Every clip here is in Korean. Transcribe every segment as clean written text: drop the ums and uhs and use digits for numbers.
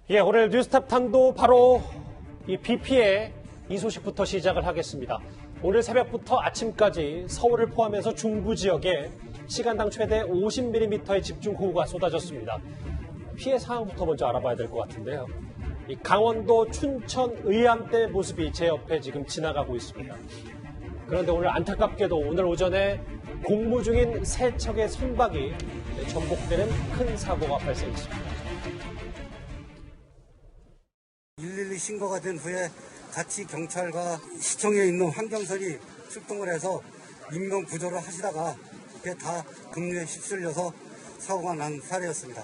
예, 오늘 뉴스탑 탐도 바로 이 비 피해 이 소식부터 시작을 하겠습니다. 오늘 새벽부터 아침까지 서울을 포함해서 중부 지역에 시간당 최대 50mm의 집중호우가 쏟아졌습니다. 피해 상황부터 먼저 알아봐야 될 것 같은데요. 이 강원도 춘천 의암대 모습이 제 옆에 지금 지나가고 있습니다. 그런데 오늘 안타깝게도 오늘 오전에 공무 중인 세 척의 선박이 전복되는 큰 사고가 발생했습니다. 112 신고가 된 후에 같이 경찰과 시청에 있는 환경설이 출동을 해서 인명 구조를 하시다가 그게 다 급류에 휩쓸려서 사고가 난 사례였습니다.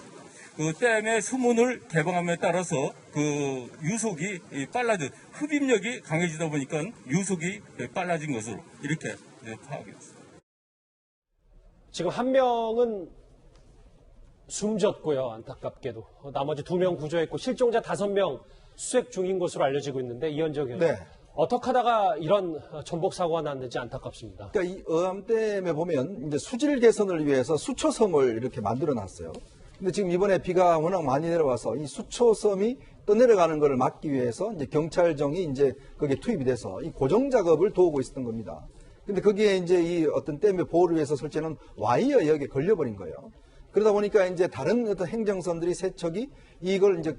그 댐의 수문을 개방함에 따라서 그 유속이 빨라진 흡입력이 강해지다 보니까 유속이 빨라진 것으로 이렇게 파악했습니다. 지금 한 명은 숨졌고요. 안타깝게도 나머지 2명 구조했고 실종자 5명 수색 중인 것으로 알려지고 있는데 이현정 의원, 네. 어떻게 하다가 이런 전복 사고가 났는지 안타깝습니다. 그러니까 이 의암댐에 보면 이제 수질 개선을 위해서 수초섬을 이렇게 만들어 놨어요. 근데 지금 이번에 비가 워낙 많이 내려와서 이 수초섬이 떠내려가는 것을 막기 위해서 이제 경찰정이 이제 거기에 투입이 돼서 이 고정 작업을 도우고 있었던 겁니다. 근데 거기에 이제 이 어떤 댐의 보호를 위해서 설치하는 와이어 여기에 걸려버린 거예요. 그러다 보니까 이제 다른 어떤 행정선들이 세척이 이걸 이제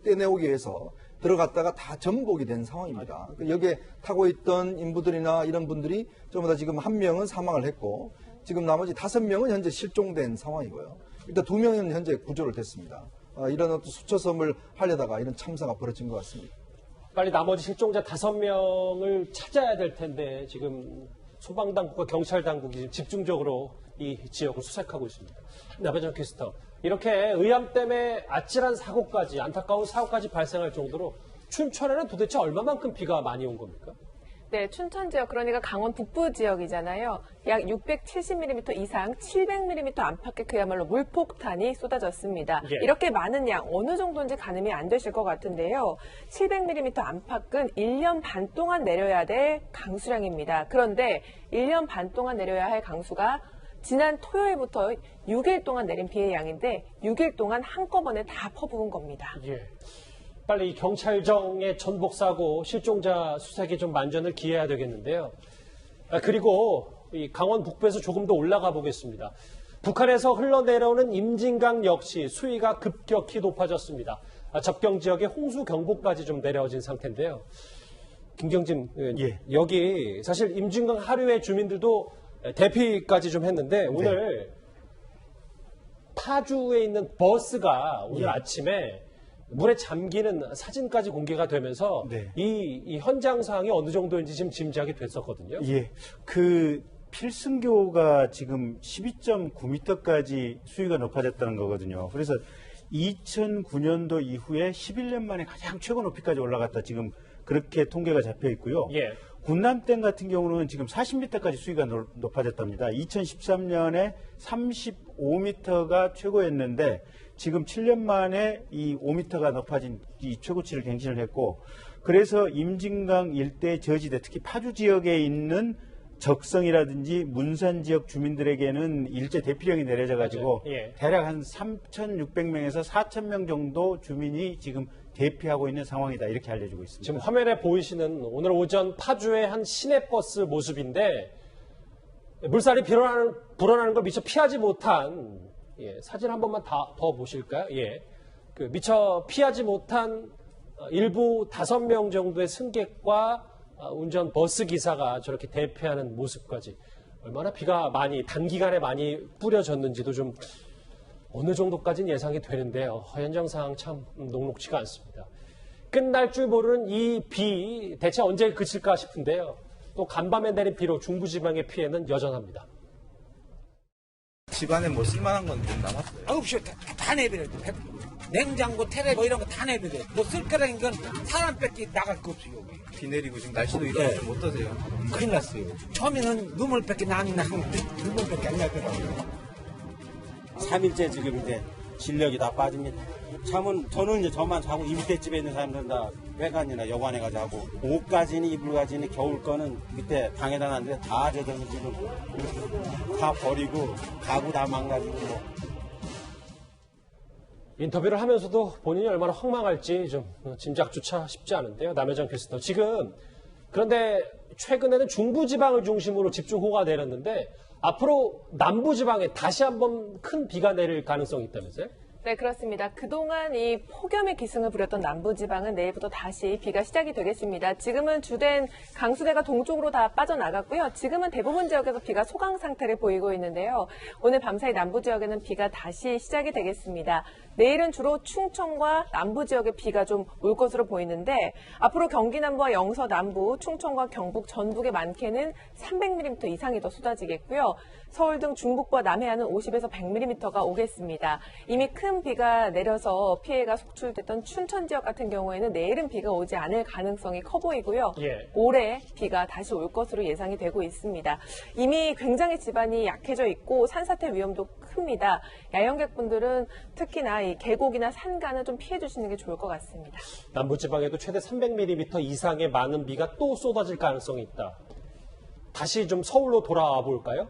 떼내오기 위해서 들어갔다가 다 전복이 된 상황입니다. 여기에 타고 있던 인부들이나 이런 분들이 전부 다 지금 1명은 사망을 했고 지금 나머지 5명은 현재 실종된 상황이고요. 일단 2명은 현재 구조를 됐습니다. 이런 어떤 수초섬을 하려다가 이런 참사가 벌어진 것 같습니다. 빨리 나머지 실종자 5명을 찾아야 될 텐데 지금 소방당국과 경찰당국이 집중적으로 이 지역을 수색하고 있습니다. 나배정 캐스터, 이렇게 의암댐에 아찔한 사고까지, 안타까운 사고까지 발생할 정도로 춘천에는 도대체 얼마만큼 비가 많이 온 겁니까? 네, 춘천 지역, 그러니까 강원 북부 지역이잖아요. 약 670mm 이상 700mm 안팎의 그야말로 물폭탄이 쏟아졌습니다. 예. 이렇게 많은 양 어느 정도인지 가늠이 안 되실 것 같은데요. 700mm 안팎은 1년 반 동안 내려야 될 강수량입니다. 그런데 1년 반 동안 내려야 할 강수가 지난 토요일부터 6일 동안 내린 비의 양인데 6일 동안 한꺼번에 다 퍼부은 겁니다. 예. 빨리 이 경찰정의 전복 사고 실종자 수색에 좀 만전을 기해야 되겠는데요. 그리고 이 강원 북부에서 조금 더 올라가 보겠습니다. 북한에서 흘러내려오는 임진강 역시 수위가 급격히 높아졌습니다. 접경 지역에 홍수 경보까지 좀 내려진 상태인데요. 김경진 의원님, 예. 여기 사실 임진강 하류의 주민들도 대피까지 좀 했는데 오늘 파주에 있는 버스가 오늘 아침에 물에 잠기는 사진까지 공개가 되면서 네. 이 현장 상황이 어느 정도인지 지금 짐작이 됐었거든요. 예. 그 필승교가 지금 12.9m까지 수위가 높아졌다는 거거든요. 그래서 2009년도 이후에 11년 만에 가장 최고 높이까지 올라갔다. 지금 그렇게 통계가 잡혀 있고요. 예. 군남댐 같은 경우는 지금 40m까지 수위가 높아졌답니다. 2013년에 35m가 최고였는데 지금 7년 만에 이 5m가 높아진 이 최고치를 갱신을 했고, 그래서 임진강 일대 저지대, 특히 파주 지역에 있는 적성이라든지 문산 지역 주민들에게는 일제 대피령이 내려져가지고 예. 대략 한 3,600명에서 4,000명 정도 주민이 지금 대피하고 있는 상황이다, 이렇게 알려지고 있습니다. 지금 화면에 보이시는 오늘 오전 파주의 한 시내버스 모습인데 물살이 불어나는 걸 미처 피하지 못한, 사진 한 번만 더 보실까요? 예. 미처 피하지 못한 일부 5명 정도의 승객과 운전 버스 기사가 저렇게 대피하는 모습까지, 얼마나 비가 단기간에 많이 뿌려졌는지도 좀 어느 정도까지는 예상이 되는데요. 현장 상황 참 녹록지가 않습니다. 끝날 줄 모르는 이 비 대체 언제 그칠까 싶은데요. 또 간밤에 내린 비로 중부지방의 피해는 여전합니다. 집안에 뭐 쓸만한 건 좀 남았어요? 없이 다 내버려. 냉장고, 테레 뭐 이런 거 다 내버려. 뭐 쓸 거라는 건 사람 뺏기 나갈 거 없어요. 비 내리고 지금 날씨도 이러면 어떠세요? 큰일 났어요. 처음에는 눈물밖에 나는데 눈물밖에 안 나더라고요. 3일째 지금 이제 진력이 다 빠집니다. 저는 이제 저만 자고 이 밑에 집에 있는 사람들은 다 외관이나 여관에 가서 자고, 옷까지는 이불까지는 겨울 거는 밑에 방에다 놨는데 다 젖어서 지금 다 버리고 가구 다 망가지고 인터뷰를 하면서도 본인이 얼마나 황망할지 좀 짐작조차 쉽지 않은데요. 남혜정 캐스터. 지금 그런데 최근에는 중부지방을 중심으로 집중호우가 내렸는데 앞으로 남부지방에 다시 한번 큰 비가 내릴 가능성이 있다면서요? 네, 그렇습니다. 그동안 이 폭염의 기승을 부렸던 남부지방은 내일부터 다시 비가 시작이 되겠습니다. 지금은 주된 강수대가 동쪽으로 다 빠져나갔고요. 지금은 대부분 지역에서 비가 소강 상태를 보이고 있는데요. 오늘 밤사이 남부 지역에는 비가 다시 시작이 되겠습니다. 내일은 주로 충청과 남부 지역에 비가 좀 올 것으로 보이는데 앞으로 경기 남부와 영서 남부, 충청과 경북, 전북에 많게는 300mm 이상이 더 쏟아지겠고요. 서울 등 중북과 남해안은 50에서 100mm가 오겠습니다. 이미 큰 비가 내려서 피해가 속출됐던 춘천 지역 같은 경우에는 내일은 비가 오지 않을 가능성이 커 보이고요. 예. 올해 비가 다시 올 것으로 예상이 되고 있습니다. 이미 굉장히 지반이 약해져 있고 산사태 위험도 큽니다. 야영객분들은 특히나 이 계곡이나 산간은 좀 피해 주시는 게 좋을 것 같습니다. 남부지방에도 최대 300mm 이상의 많은 비가 또 쏟아질 가능성이 있다. 다시 좀 서울로 돌아와 볼까요?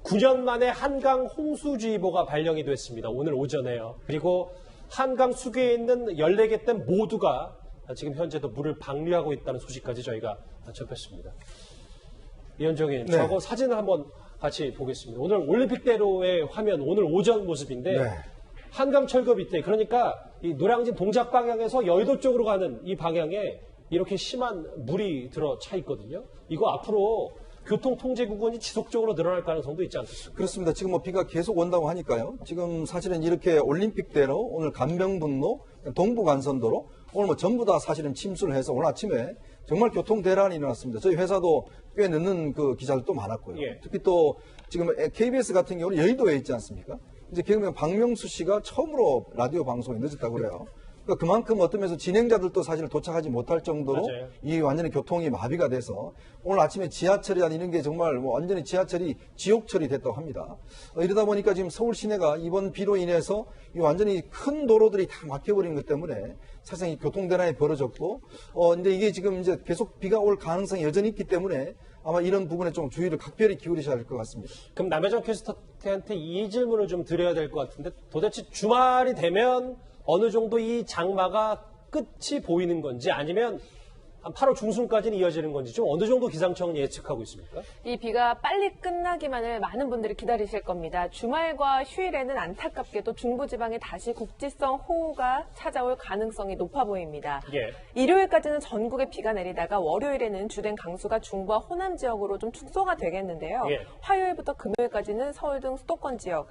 9년 만에 한강 홍수주의보가 발령이 됐습니다. 오늘 오전에요. 그리고 한강 수계에 있는 14개 댐 모두가 지금 현재도 물을 방류하고 있다는 소식까지 저희가 접했습니다. 이현정님, 네. 저거 사진을 한번 같이 보겠습니다. 오늘 올림픽대로의 화면, 오늘 오전 모습인데 네. 한강 철거 밑에, 그러니까 이 노량진 동작 방향에서 여의도 쪽으로 가는 이 방향에 이렇게 심한 물이 들어차 있거든요. 이거 앞으로 교통통제구간이 지속적으로 늘어날 가능성도 있지 않습니까? 그렇습니다. 지금 뭐 비가 계속 온다고 하니까요. 지금 사실은 이렇게 올림픽대로 오늘 간병분로, 동부간선도로 오늘 뭐 전부 다 사실은 침수를 해서 오늘 아침에 정말 교통 대란이 일어났습니다. 저희 회사도 꽤 늦는 그 기사들도 많았고요. 예. 특히 또 지금 KBS 같은 경우는 여의도에 있지 않습니까? 이제 개그맨 박명수 씨가 처음으로 라디오 방송에 늦었다고 그래요. 그러니까 그만큼 어떤 면에서 진행자들도 사실 도착하지 못할 정도로 맞아요. 이 완전히 교통이 마비가 돼서 오늘 아침에 지하철이나 이런 게 정말 뭐 완전히 지하철이 지옥철이 됐다고 합니다. 이러다 보니까 지금 서울 시내가 이번 비로 인해서 이 완전히 큰 도로들이 다 막혀버린 것 때문에 사실상 이 교통대란이 벌어졌고, 근데 이게 지금 이제 계속 비가 올 가능성이 여전히 있기 때문에 아마 이런 부분에 좀 주의를 각별히 기울이셔야 할 것 같습니다. 그럼 남혜정 캐스터한테 이 질문을 좀 드려야 될 것 같은데 도대체 주말이 되면 어느 정도 이 장마가 끝이 보이는 건지 아니면 한 8월 중순까지는 이어지는 건지 좀 어느 정도 기상청은 예측하고 있습니까? 이 비가 빨리 끝나기만을 많은 분들이 기다리실 겁니다. 주말과 휴일에는 안타깝게도 중부지방에 다시 국지성 호우가 찾아올 가능성이 높아 보입니다. 예. 일요일까지는 전국에 비가 내리다가 월요일에는 주된 강수가 중부와 호남 지역으로 좀 축소가 되겠는데요. 예. 화요일부터 금요일까지는 서울 등 수도권 지역,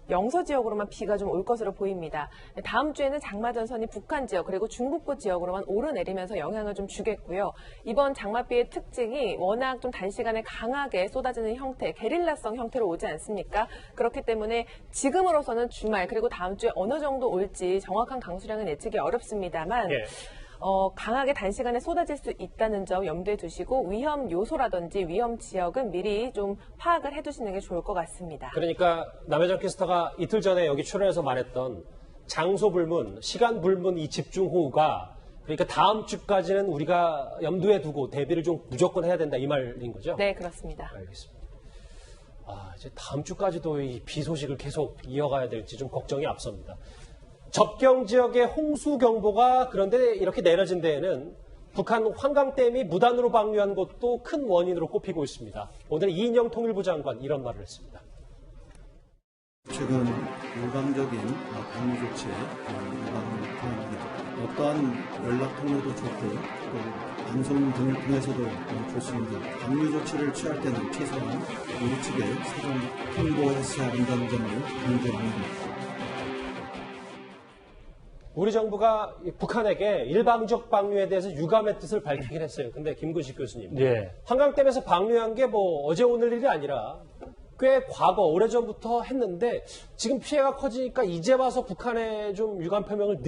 영서 지역으로만 비가 좀 올 것으로 보입니다. 다음 주에는 장마전선이 북한 지역 그리고 중북부 지역으로만 오르내리면서 영향을 좀 주겠고요. 이번 장마비의 특징이 워낙 좀 단시간에 강하게 쏟아지는 형태, 게릴라성 형태로 오지 않습니까? 그렇기 때문에 지금으로서는 주말 그리고 다음 주에 어느 정도 올지 정확한 강수량은 예측이 어렵습니다만 예. 강하게 단시간에 쏟아질 수 있다는 점 염두에 두시고 위험 요소라든지 위험 지역은 미리 좀 파악을 해두시는 게 좋을 것 같습니다. 그러니까 남혜정 캐스터가 이틀 전에 여기 출연해서 말했던 장소 불문, 시간 불문 이 집중호우가 그러니까 다음 주까지는 우리가 염두에 두고 대비를 좀 무조건 해야 된다 이 말인 거죠? 네, 그렇습니다. 알겠습니다. 이제 다음 주까지도 이 비 소식을 계속 이어가야 될지 좀 걱정이 앞섭니다. 접경 지역의 홍수 경보가 그런데 이렇게 내려진 데에는 북한 환강댐이 무단으로 방류한 것도 큰 원인으로 꼽히고 있습니다. 오늘 이인영 통일부 장관 이런 말을 했습니다. 최근 일방적인 방류 조치에 어떠한 연락 통로도 좋고 또 방송 등을 통해서도 좋습니다. 방류 조치를 취할 때는 최소한 우리 측에 사전 홍보했어야 한다는 점을 강조합니다. 우리 정부가 북한에게 일방적 방류에 대해서 유감의 뜻을 밝히긴 했어요. 근데 김근식 교수님, 예. 한강댐에서 방류한 게 뭐 어제 오늘 일이 아니라 꽤 과거 오래전부터 했는데 지금 피해가 커지니까 이제 와서 북한에 좀 유감 표명을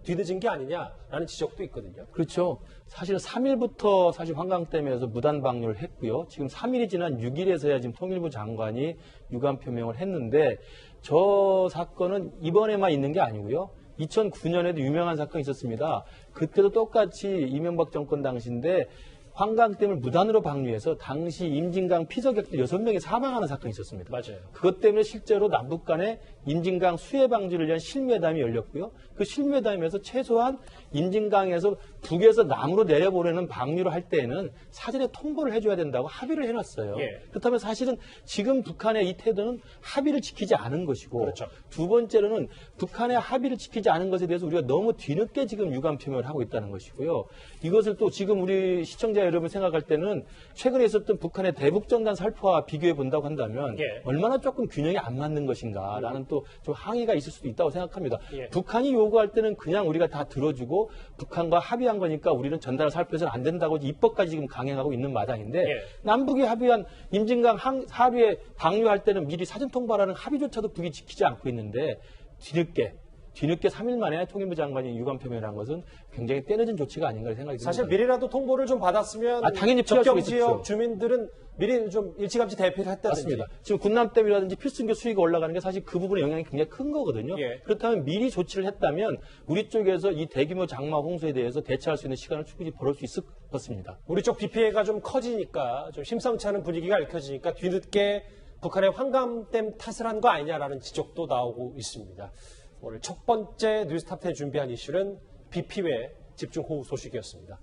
뒤늦은 게 아니냐라는 지적도 있거든요. 그렇죠. 사실 3일부터 사실 한강댐에서 무단 방류를 했고요. 지금 3일이 지난 6일에서야 지금 통일부 장관이 유감 표명을 했는데 저 사건은 이번에만 있는 게 아니고요. 2009년에도 유명한 사건이 있었습니다. 그때도 똑같이 이명박 정권 당시인데 환강댐을 무단으로 방류해서 당시 임진강 피서객들 6명이 사망하는 사건이 있었습니다. 맞아요. 그것 때문에 실제로 남북 간에 임진강 수해 방지를 위한 실무회담이 열렸고요. 그 실무회담에서 최소한 임진강에서 북에서 남으로 내려보내는 방류를 할 때에는 사전에 통보를 해줘야 된다고 합의를 해놨어요. 예. 그렇다면 사실은 지금 북한의 이 태도는 합의를 지키지 않은 것이고 그렇죠. 두 번째로는 북한의 합의를 지키지 않은 것에 대해서 우리가 너무 뒤늦게 지금 유감 표명을 하고 있다는 것이고요. 이것을 또 지금 우리 시청자 여러분 생각할 때는 최근에 있었던 북한의 대북정단 살포와 비교해 본다고 한다면 예. 얼마나 조금 균형이 안 맞는 것인가라는 또 좀 항의가 있을 수도 있다고 생각합니다. 예. 북한이 요구할 때는 그냥 우리가 다 들어주고 북한과 합의한 거니까 우리는 전달을 살포해서는 안 된다고 입법까지 지금 강행하고 있는 마당인데 예. 남북이 합의한 임진강 하류에 방류할 때는 미리 사전 통보라는 합의조차도 북이 지키지 않고 있는데 뒤늦게 3일 만에 통일부 장관이 유감 표명을 한 것은 굉장히 때늦은 조치가 아닌가 생각이 듭니다. 사실 미리라도 통보를 좀 받았으면 당연히 피할 접경 수가 지역 있었죠. 주민들은 미리 좀 일찌감치 대피를 했다든지. 맞습니다. 지금 군남댐이라든지 필승교 수위가 올라가는 게 사실 그 부분의 영향이 굉장히 큰 거거든요. 예. 그렇다면 미리 조치를 했다면 우리 쪽에서 이 대규모 장마 홍수에 대해서 대처할 수 있는 시간을 충분히 벌을 수 있을 것입니다. 우리 쪽 비 피해가 좀 커지니까 좀 심상치 않은 분위기가 읽혀지니까 뒤늦게 북한의 환감댐 탓을 한 거 아니냐라는 지적도 나오고 있습니다. 오늘 첫 번째 뉴스탑10 준비한 이슈는 비 피해 집중호우 소식이었습니다.